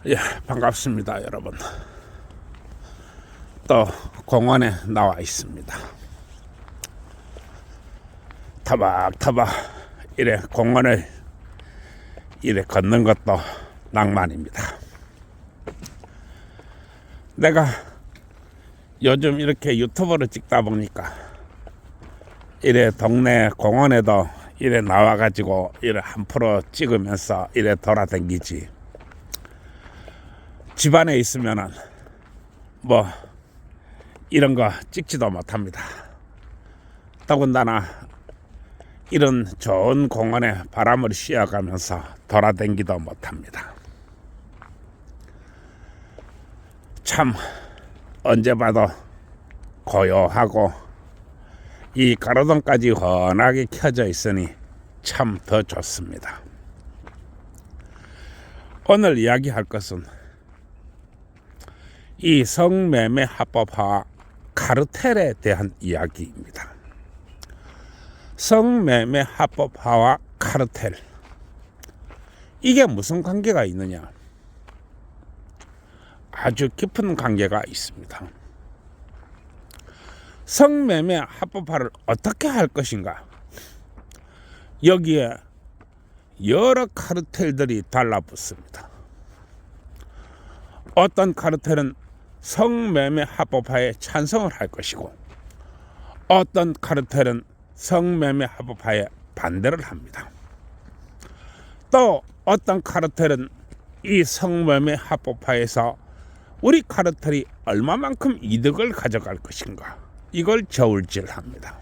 예, 반갑습니다, 여러분. 또 공원에 나와 있습니다. 타박타박 이래 공원을 이래 걷는 것도 낭만입니다. 내가 요즘 이렇게 유튜브를 찍다 보니까 이래 동네 공원에도 이래 나와가지고 이래 한 프로 찍으면서 이래 돌아다니지. 집안에 있으면은 뭐 이런 거 찍지도 못합니다. 더군다나 이런 좋은 공원에 바람을 쐬어가면서 돌아다니기도 못합니다. 참 언제 봐도 고요하고 이 가로등까지 환하게 켜져 있으니 참 더 좋습니다. 오늘 이야기할 것은 이 성매매 합법화와 카르텔에 대한 이야기입니다. 성매매 합법화와 카르텔, 이게 무슨 관계가 있느냐? 아주 깊은 관계가 있습니다. 성매매 합법화를 어떻게 할 것인가? 여기에 여러 카르텔들이 달라붙습니다. 어떤 카르텔은 성매매 합법화에 찬성을 할 것이고, 어떤 카르텔은 성매매 합법화에 반대를 합니다. 또 어떤 카르텔은 이 성매매 합법화에서 우리 카르텔이 얼마만큼 이득을 가져갈 것인가, 이걸 저울질합니다.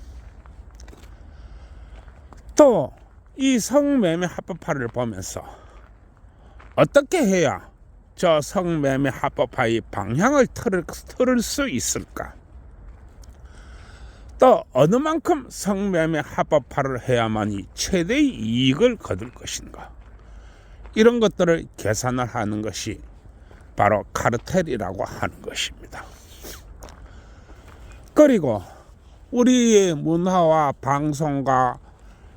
또 이 성매매 합법화를 보면서 어떻게 해야 저 성매매 합법화의 방향을 틀을 수 있을까? 또 어느 만큼 성매매 합법화를 해야만이 최대의 이익을 거둘 것인가? 이런 것들을 계산을 하는 것이 바로 카르텔이라고 하는 것입니다. 그리고 우리의 문화와 방송과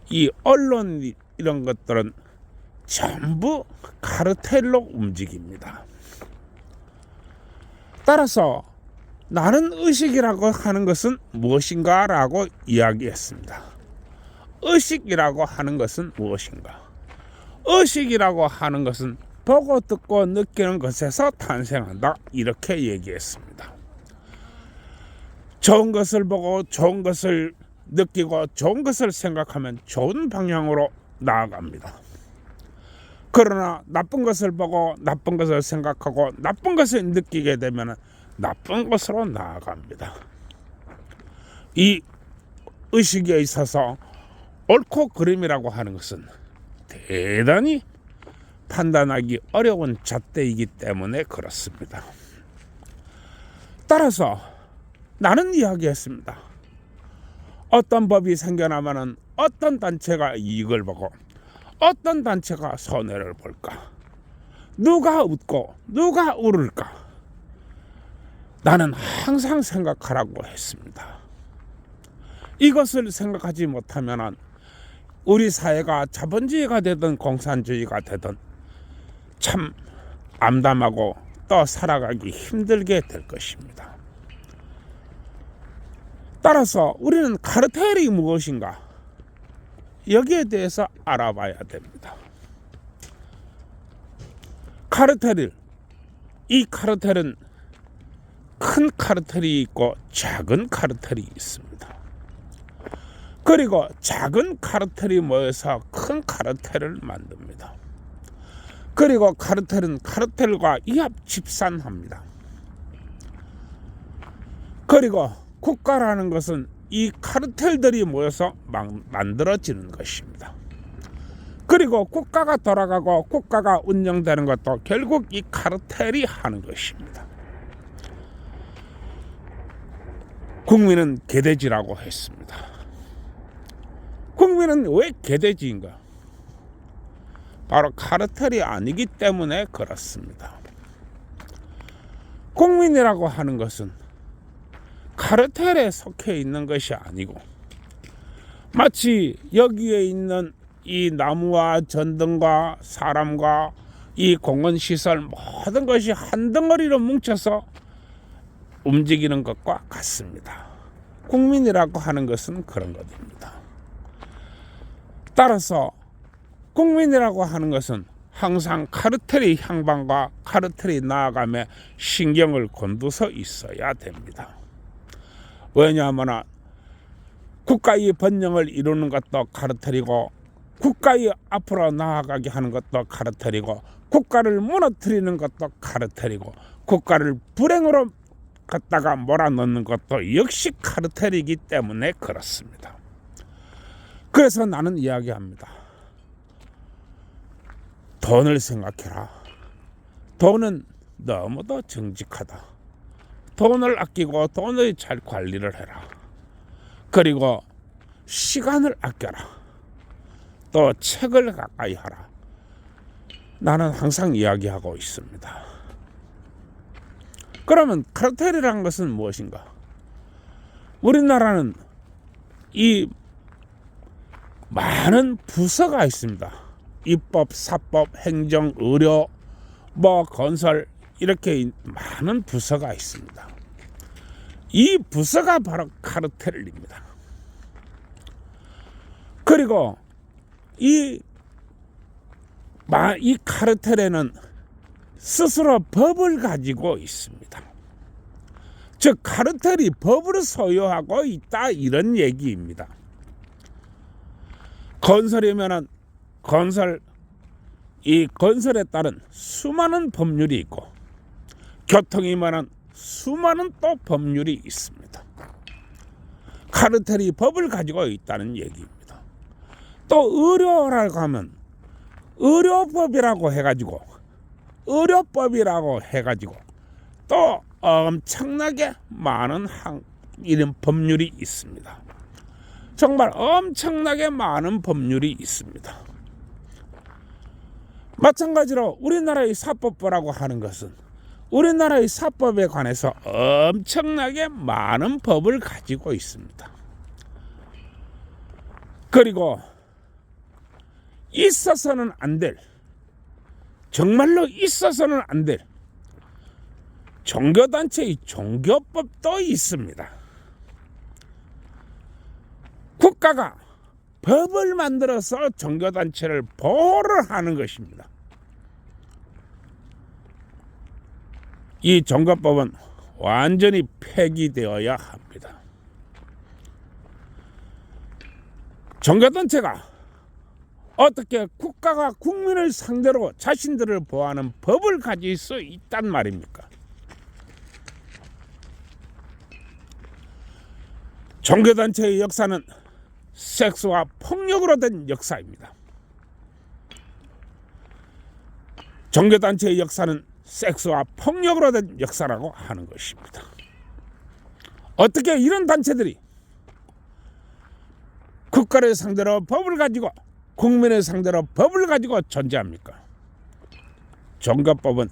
이 언론 이런 것들은 전부 카르텔로 움직입니다. 따라서 나는 의식이라고 하는 것은 무엇인가 라고 이야기했습니다. 의식이라고 하는 것은 무엇인가? 의식이라고 하는 것은 보고 듣고 느끼는 것에서 탄생한다, 이렇게 얘기했습니다. 좋은 것을 보고 좋은 것을 느끼고 좋은 것을 생각하면 좋은 방향으로 나아갑니다. 그러나 나쁜 것을 보고 나쁜 것을 생각하고 나쁜 것을 느끼게 되면 나쁜 것으로 나아갑니다. 이 의식에 있어서 옳고 그름이라고 하는 것은 대단히 판단하기 어려운 잣대이기 때문에 그렇습니다. 따라서 나는 이야기했습니다. 어떤 법이 생겨나면 어떤 단체가 이익을 보고 어떤 단체가 손해를 볼까? 누가 웃고 누가 울을까? 나는 항상 생각하라고 했습니다. 이것을 생각하지 못하면 우리 사회가 자본주의가 되든 공산주의가 되든 참 암담하고 또 살아가기 힘들게 될 것입니다. 따라서 우리는 카르텔이 무엇인가? 여기에 대해서 알아봐야 됩니다. 이 카르텔은 큰 카르텔이 있고 작은 카르텔이 있습니다. 그리고 작은 카르텔이 모여서 큰 카르텔을 만듭니다. 그리고 카르텔은 카르텔과 이합 집산합니다. 그리고 국가라는 것은 이 카르텔들이 모여서 만들어지는 것입니다. 그리고 국가가 돌아가고 국가가 운영되는 것도 결국 이 카르텔이 하는 것입니다. 국민은 개돼지라고 했습니다. 국민은 왜 개돼지인가? 바로 카르텔이 아니기 때문에 그렇습니다. 국민이라고 하는 것은 카르텔에 속해 있는 것이 아니고 마치 여기에 있는 이 나무와 전등과 사람과 이 공원시설 모든 것이 한 덩어리로 뭉쳐서 움직이는 것과 같습니다. 국민이라고 하는 것은 그런 것입니다. 따라서 국민이라고 하는 것은 항상 카르텔의 향방과 카르텔이 나아감에 신경을 곤두서 있어야 됩니다. 왜냐하면 국가의 번영을 이루는 것도 카르텔이고 국가의 앞으로 나아가게 하는 것도 카르텔이고 국가를 무너뜨리는 것도 카르텔이고 국가를 불행으로 갖다가 몰아넣는 것도 역시 카르텔이기 때문에 그렇습니다. 그래서 나는 이야기합니다. 돈을 생각해라. 돈은 너무도 정직하다. 돈을 아끼고 돈을 잘 관리를 해라. 그리고 시간을 아껴라. 또 책을 가까이 하라. 나는 항상 이야기하고 있습니다. 그러면 카르텔이라는 것은 무엇인가? 우리나라는 이 많은 부서가 있습니다. 입법, 사법, 행정, 의료, 건설 이렇게 많은 부서가 있습니다. 이 부서가 바로 카르텔입니다. 그리고 이 카르텔에는 스스로 법을 가지고 있습니다. 즉 카르텔이 법을 소유하고 있다 이런 얘기입니다. 건설이면은 이 건설에 따른 수많은 법률이 있고 교통이면은 수많은 또 법률이 있습니다. 카르텔이 법을 가지고 있다는 얘기입니다. 또 의료라고 하면 의료법이라고 해가지고 또 엄청나게 많은 이런 법률이 있습니다. 정말 엄청나게 많은 법률이 있습니다. 마찬가지로 우리나라의 사법부라고 하는 것은 우리나라의 사법에 관해서 엄청나게 많은 법을 가지고 있습니다. 그리고 있어서는 안 될, 정말로 있어서는 안 될 종교단체의 종교법도 있습니다. 국가가 법을 만들어서 종교단체를 보호를 하는 것입니다. 이 종교법은 완전히 폐기되어야 합니다. 종교단체가 어떻게 국가가 국민을 상대로 자신들을 보호하는 법을 가질 수 있단 말입니까? 종교단체의 역사는 섹스와 폭력으로 된 역사입니다. 종교단체의 역사는 섹스와 폭력으로 된 역사라고 하는 것입니다. 어떻게 이런 단체들이 국가를 상대로 법을 가지고 국민을 상대로 법을 가지고 존재합니까? 종교법은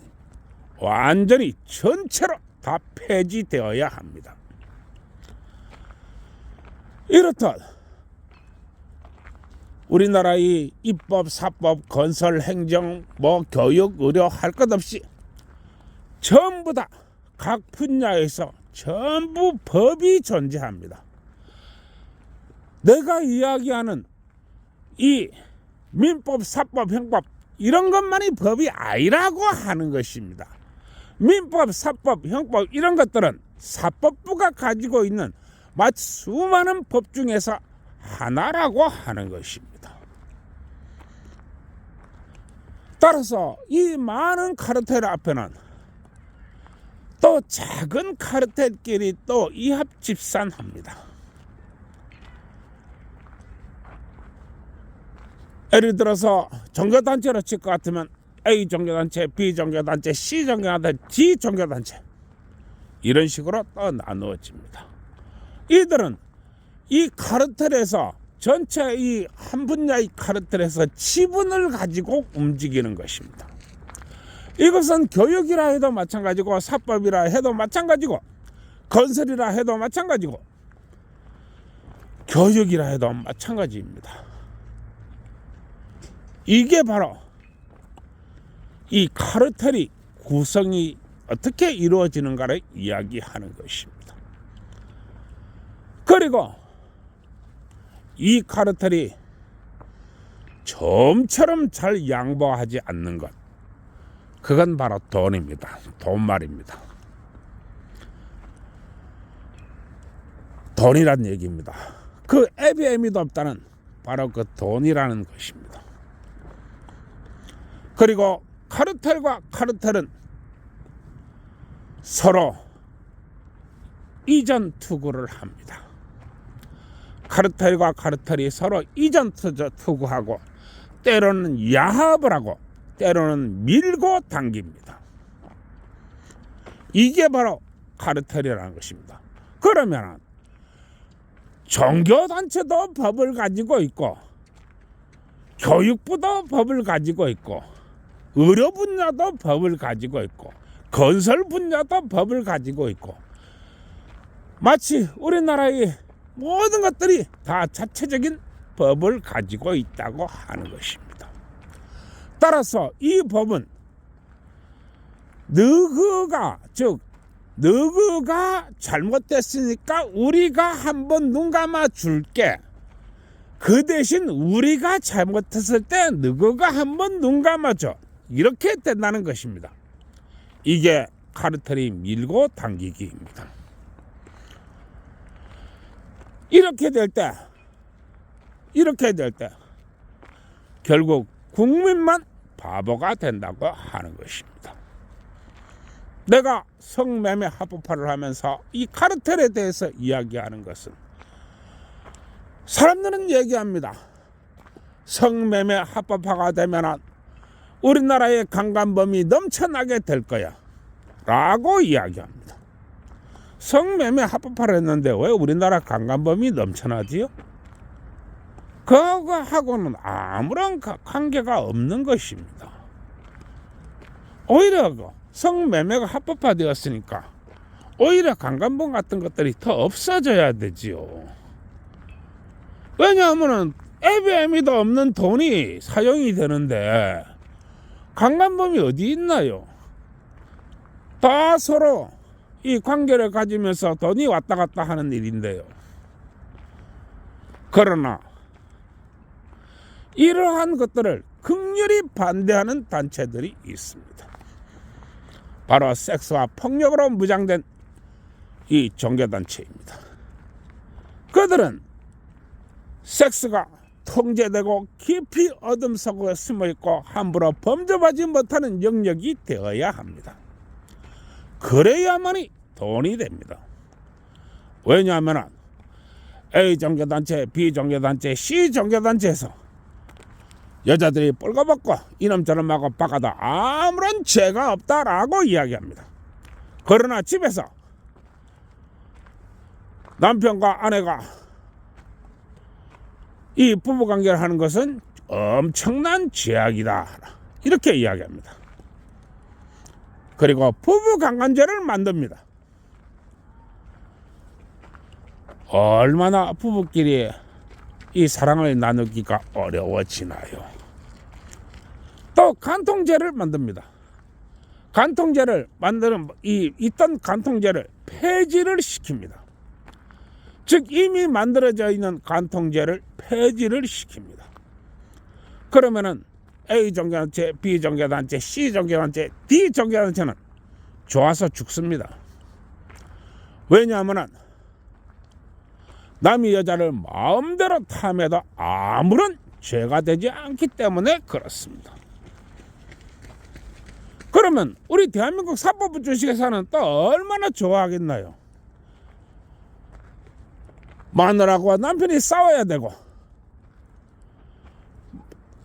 완전히 전체로 다 폐지되어야 합니다. 이렇듯 우리나라의 입법, 사법, 건설, 행정, 교육, 의료 할 것 없이 전부 다 각 분야에서 전부 법이 존재합니다. 내가 이야기하는 이 민법, 사법, 형법 이런 것만이 법이 아니라고 하는 것입니다. 민법, 사법, 형법 이런 것들은 사법부가 가지고 있는 마치 수많은 법 중에서 하나라고 하는 것입니다. 따라서 이 많은 카르텔 앞에는 또 작은 카르텔끼리 또 이합집산합니다. 예를 들어서 종교단체로 칠 것 같으면 A 종교단체, B 종교단체, C 종교단체, D 종교단체 이런 식으로 또 나누어집니다. 이들은 이 카르텔에서 전체 이 한 분야의 카르텔에서 지분을 가지고 움직이는 것입니다. 이것은 교육이라 해도 마찬가지고 사법이라 해도 마찬가지고 건설이라 해도 마찬가지고 교육이라 해도 마찬가지입니다. 이게 바로 이 카르텔이 구성이 어떻게 이루어지는가를 이야기하는 것입니다. 그리고 이 카르텔이 좀처럼 잘 양보하지 않는 것, 그건 바로 돈입니다. 돈 말입니다. 돈이란 얘기입니다. 그 애비애미도 없다는 바로 그 돈이라는 것입니다. 그리고 카르텔과 카르텔은 서로 이전 투구를 합니다. 카르텔과 카르텔이 서로 이전 투구하고 때로는 야합을 하고 때로는 밀고 당깁니다. 이게 바로 카르텔이라는 것입니다. 그러면 종교단체도 법을 가지고 있고 교육부도 법을 가지고 있고 의료 분야도 법을 가지고 있고 건설 분야도 법을 가지고 있고 마치 우리나라의 모든 것들이 다 자체적인 법을 가지고 있다고 하는 것입니다. 따라서 이 법은 너가 잘못됐으니까 우리가 한번 눈 감아 줄게. 그 대신 우리가 잘못했을 때 너가 한번 눈 감아줘. 이렇게 된다는 것입니다. 이게 카르텔이 밀고 당기기입니다. 이렇게 될 때 결국 국민만 바보가 된다고 하는 것입니다. 내가 성매매 합법화를 하면서 이 카르텔에 대해서 이야기하는 것은 사람들은 얘기합니다. 성매매 합법화가 되면 우리나라의 강간범이 넘쳐나게 될 거야 라고 이야기합니다. 성매매 합법화를 했는데 왜 우리나라 강간범이 넘쳐나지요? 그거하고는 아무런 관계가 없는 것입니다. 오히려 성매매가 합법화되었으니까 오히려 강간범 같은 것들이 더 없어져야 되지요. 왜냐하면 애비애미도 없는 돈이 사용이 되는데 강간범이 어디 있나요? 다 서로 이 관계를 가지면서 돈이 왔다 갔다 하는 일인데요. 그러나 이러한 것들을 극렬히 반대하는 단체들이 있습니다. 바로 섹스와 폭력으로 무장된 이 종교단체입니다. 그들은 섹스가 통제되고 깊이 어둠 속에 숨어있고 함부로 범접하지 못하는 영역이 되어야 합니다. 그래야만이 돈이 됩니다. 왜냐하면 A 종교단체, B 종교단체, C 종교단체에서 여자들이 뻘거벗고 이놈저놈 하고 바가도 아무런 죄가 없다라고 이야기합니다. 그러나 집에서 남편과 아내가 이 부부관계를 하는 것은 엄청난 죄악이다 이렇게 이야기합니다. 그리고 부부강간죄를 만듭니다. 얼마나 부부끼리 이 사랑을 나누기가 어려워지나요? 또 간통죄를 만듭니다. 간통죄를 만드는 있던 간통죄를 폐지를 시킵니다. 즉 이미 만들어져 있는 간통죄를 폐지를 시킵니다. 그러면은 A 종교단체, B 종교단체, C 종교단체, D 종교단체는 좋아서 죽습니다. 왜냐하면 남의 여자를 마음대로 탐해도 아무런 죄가 되지 않기 때문에 그렇습니다. 그러면 우리 대한민국 사법부 주식회사는 또 얼마나 좋아하겠나요? 마누라와 남편이 싸워야 되고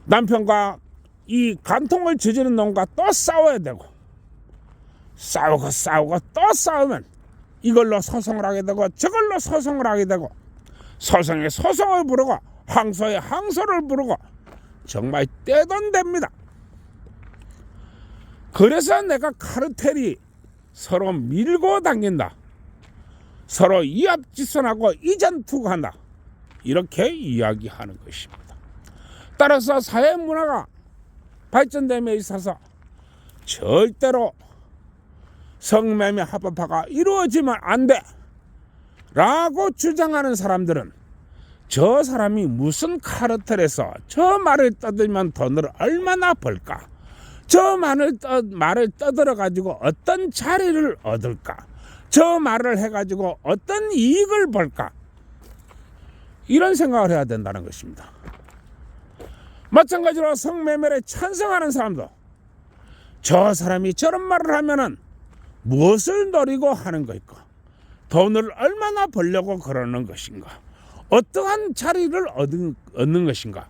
남편과 이 간통을 저지른 놈과 또 싸워야 되고 싸우고 또 싸우면 이걸로 소송을 하게 되고 저걸로 소송을 하게 되고 소송에 소송을 부르고 항소에 항소를 부르고 정말 떼돈 됩니다. 그래서 내가 카르텔이 서로 밀고 당긴다. 서로 이합지손하고 이전투구한다. 이렇게 이야기하는 것입니다. 따라서 사회 문화가 발전됨에 있어서 절대로 성매매 합법화가 이루어지면 안 돼 라고 주장하는 사람들은 저 사람이 무슨 카르텔에서 저 말을 떠들면 돈을 얼마나 벌까, 저 말을 떠들어 가지고 어떤 자리를 얻을까, 저 말을 해가지고 어떤 이익을 벌까, 이런 생각을 해야 된다는 것입니다. 마찬가지로 성매매에 찬성하는 사람도 저 사람이 저런 말을 하면은 무엇을 노리고 하는 것일까, 돈을 얼마나 벌려고 그러는 것인가, 어떠한 자리를 얻는 것인가,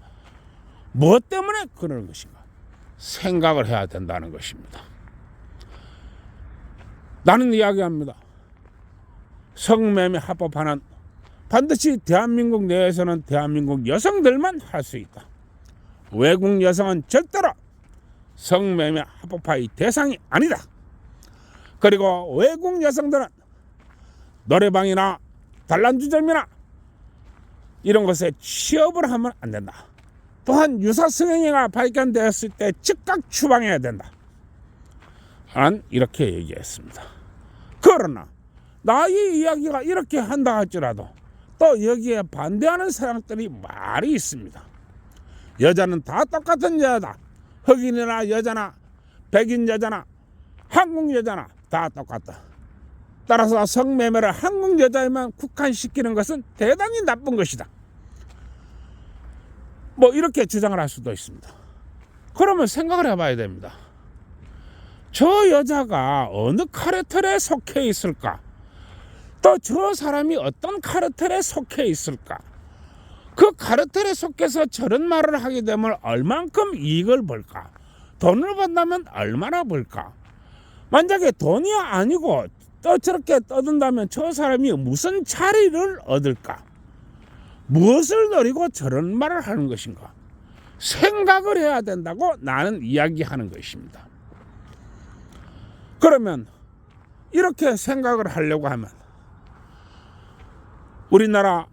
무엇 때문에 그러는 것인가 생각을 해야 된다는 것입니다. 나는 이야기합니다. 성매매 합법화는 반드시 대한민국 내에서는 대한민국 여성들만 할 수 있다. 외국 여성은 절대로 성매매 합법화의 대상이 아니다. 그리고 외국 여성들은 노래방이나 단란주점이나 이런 것에 취업을 하면 안 된다. 또한 유사성행위가 발견되었을 때 즉각 추방해야 된다. 난 이렇게 얘기했습니다. 그러나 나의 이야기가 이렇게 한다 할지라도 또 여기에 반대하는 사람들이 말이 있습니다. 여자는 다 똑같은 여자다. 흑인이나 여자나 백인 여자나 한국 여자나 다 똑같다. 따라서 성매매를 한국 여자에만 국한시키는 것은 대단히 나쁜 것이다. 뭐 이렇게 주장을 할 수도 있습니다. 그러면 생각을 해봐야 됩니다. 저 여자가 어느 카르텔에 속해 있을까? 또 저 사람이 어떤 카르텔에 속해 있을까? 그 카르텔에 속해서 저런 말을 하게 되면 얼만큼 이익을 벌까? 돈을 번다면 얼마나 벌까? 만약에 돈이 아니고 또 저렇게 떠든다면 저 사람이 무슨 자리를 얻을까? 무엇을 노리고 저런 말을 하는 것인가? 생각을 해야 된다고 나는 이야기하는 것입니다. 그러면 이렇게 생각을 하려고 하면 우리나라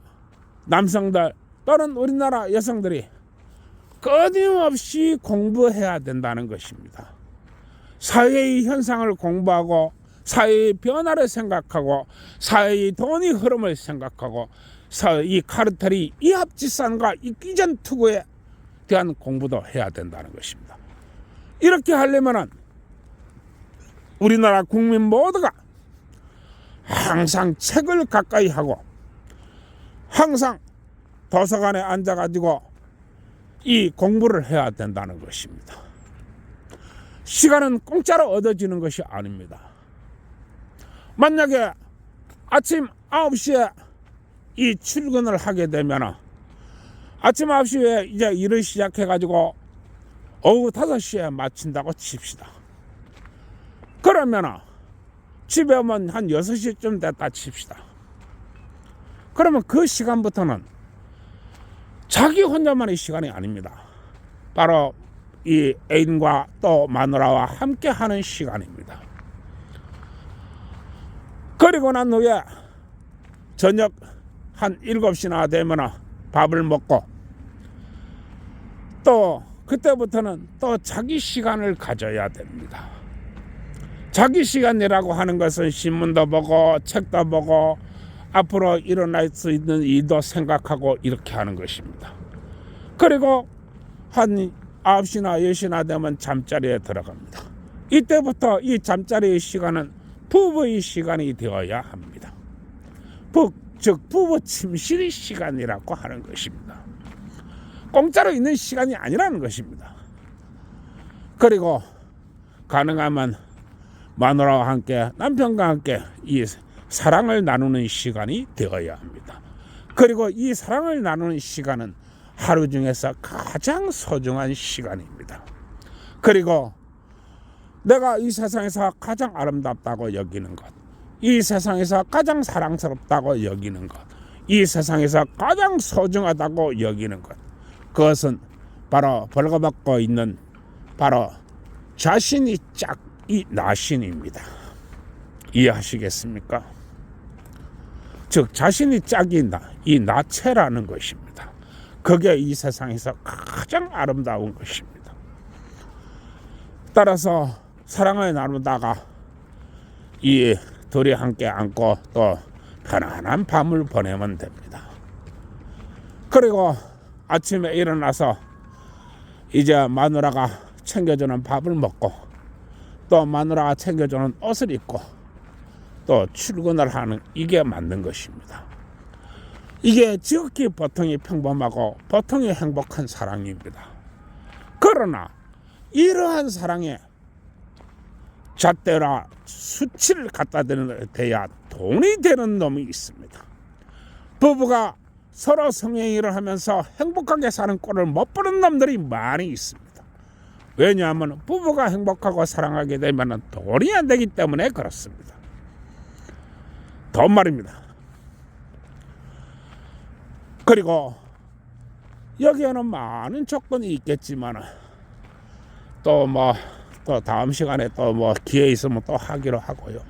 남성들 또는 우리나라 여성들이 끊임없이 공부해야 된다는 것입니다. 사회의 현상을 공부하고 사회의 변화를 생각하고 사회의 돈의 흐름을 생각하고 이 카르텔이 이합집산과 이기전 투구에 대한 공부도 해야 된다는 것입니다. 이렇게 하려면 우리나라 국민 모두가 항상 책을 가까이 하고 항상 도서관에 앉아가지고 이 공부를 해야 된다는 것입니다. 시간은 공짜로 얻어지는 것이 아닙니다. 만약에 아침 9시에 이 출근을 하게 되면 아침 9시에 이제 일을 시작해가지고 오후 5시에 마친다고 칩시다. 그러면 집에 오면 한 6시쯤 됐다 칩시다. 그러면 그 시간부터는 자기 혼자만의 시간이 아닙니다. 바로 이 애인과 또 마누라와 함께 하는 시간입니다. 그리고 난 후에 저녁 한 7시나 되면 밥을 먹고 또 그때부터는 또 자기 시간을 가져야 됩니다. 자기 시간이라고 하는 것은 신문도 보고 책도 보고 앞으로 일어날 수 있는 일도 생각하고 이렇게 하는 것입니다. 그리고 한 9시나 10시나 되면 잠자리에 들어갑니다. 이때부터 이 잠자리의 시간은 부부의 시간이 되어야 합니다. 즉 부부 침실의 시간이라고 하는 것입니다. 공짜로 있는 시간이 아니라는 것입니다. 그리고 가능하면 마누라와 함께 남편과 함께 이 사랑을 나누는 시간이 되어야 합니다. 그리고 이 사랑을 나누는 시간은 하루 중에서 가장 소중한 시간입니다. 그리고 내가 이 세상에서 가장 아름답다고 여기는 것, 이 세상에서 가장 사랑스럽다고 여기는 것, 이 세상에서 가장 소중하다고 여기는 것, 그것은 바로 벌거벗고 있는 바로 자신이 짝이 나신입니다. 이해하시겠습니까? 즉 자신이 짝이 이 나체라는 것입니다. 그게 이 세상에서 가장 아름다운 것입니다. 따라서 사랑을 나누다가 이 둘이 함께 안고 또 편안한 밤을 보내면 됩니다. 그리고 아침에 일어나서 이제 마누라가 챙겨주는 밥을 먹고 또 마누라가 챙겨주는 옷을 입고 또 출근을 하는, 이게 맞는 것입니다. 이게 지극히 보통이 평범하고 보통이 행복한 사랑입니다. 그러나 이러한 사랑에 잣대나 수치를 갖다 대야 돈이 되는 놈이 있습니다. 부부가 서로 성행위를 하면서 행복하게 사는 꼴을 못 보는 놈들이 많이 있습니다. 왜냐하면 부부가 행복하고 사랑하게 되면 돈이 안 되기 때문에 그렇습니다. 돈 말입니다. 그리고 여기에는 많은 조건이 있겠지만 또 다음 시간에 또 기회 있으면 또 하기로 하고요.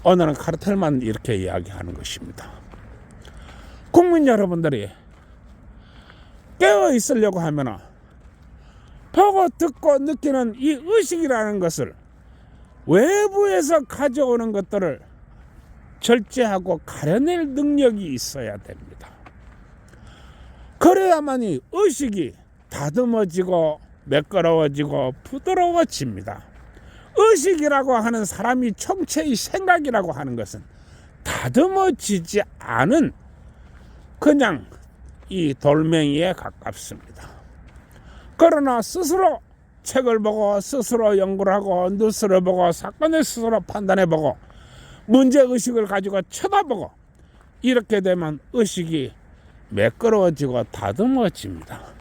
오늘은 카르텔만 이렇게 이야기하는 것입니다. 국민 여러분들이 깨어 있으려고 하면 보고 듣고 느끼는 이 의식이라는 것을 외부에서 가져오는 것들을 절제하고 가려낼 능력이 있어야 됩니다. 그래야만 이 의식이 다듬어지고 매끄러워지고 부드러워집니다. 의식이라고 하는 사람이 총체의 생각이라고 하는 것은 다듬어지지 않은 그냥 이 돌멩이에 가깝습니다. 그러나 스스로 책을 보고 스스로 연구를 하고 뉴스를 보고 사건을 스스로 판단해보고 문제의식을 가지고 쳐다보고 이렇게 되면 의식이 매끄러워지고 다듬어집니다.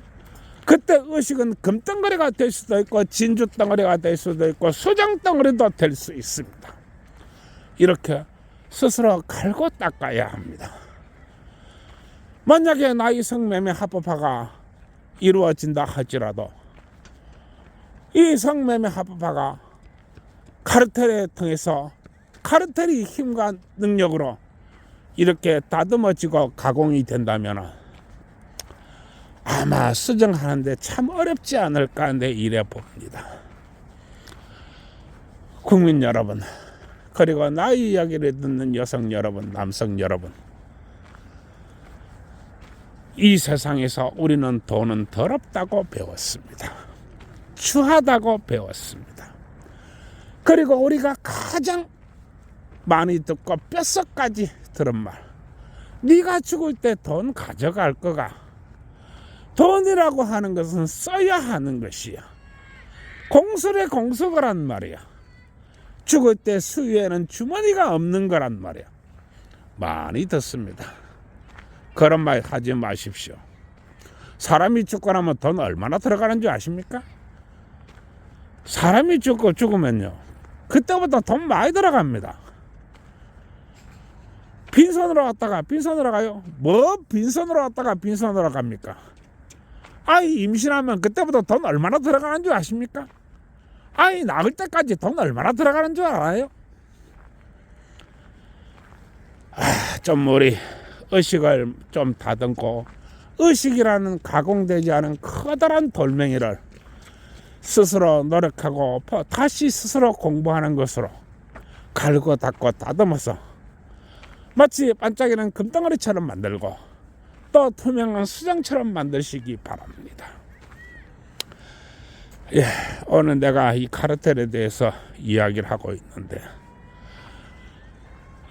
그때 의식은 금덩어리가 될 수도 있고 진주덩어리가 될 수도 있고 수정덩어리도 될 수 있습니다. 이렇게 스스로 갈고 닦아야 합니다. 만약에 나의 성매매 합법화가 이루어진다 할지라도 이 성매매 합법화가 카르텔을 통해서 카르텔의 힘과 능력으로 이렇게 다듬어지고 가공이 된다면 아마 수정하는데 참 어렵지 않을까 내 이래 봅니다. 국민 여러분, 그리고 나의 이야기를 듣는 여성 여러분, 남성 여러분, 이 세상에서 우리는 돈은 더럽다고 배웠습니다. 추하다고 배웠습니다. 그리고 우리가 가장 많이 듣고 뼛속까지 들은 말, 네가 죽을 때 돈 가져갈 거가. 돈이라고 하는 것은 써야 하는 것이야. 공술에 공수거란 말이야. 죽을 때 수위에는 주머니가 없는 거란 말이야. 많이 듣습니다. 그런 말 하지 마십시오. 사람이 죽고 나면 돈 얼마나 들어가는 줄 아십니까? 사람이 죽으면요, 그때부터 돈 많이 들어갑니다. 빈손으로 왔다가 빈손으로 가요? 뭐 빈손으로 왔다가 빈손으로 갑니까? 아이 임신하면 그때부터 돈 얼마나 들어가는 줄 아십니까? 아이 낳을 때까지 돈 얼마나 들어가는 줄 알아요? 좀 우리 의식을 좀 다듬고 의식이라는 가공되지 않은 커다란 돌멩이를 스스로 노력하고 다시 스스로 공부하는 것으로 갈고 닦고 다듬어서 마치 반짝이는 금덩어리처럼 만들고 또 투명한 수정처럼 만드시기 바랍니다. 오늘 내가 이 카르텔에 대해서 이야기를 하고 있는데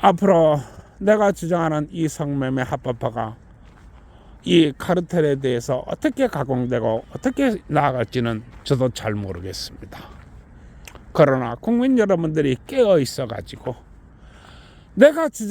앞으로 내가 주장하는 이 성매매 합법화가 이 카르텔에 대해서 어떻게 가공되고 어떻게 나아갈지는 저도 잘 모르겠습니다. 그러나 국민 여러분들이 깨어 있어 가지고 내가 주장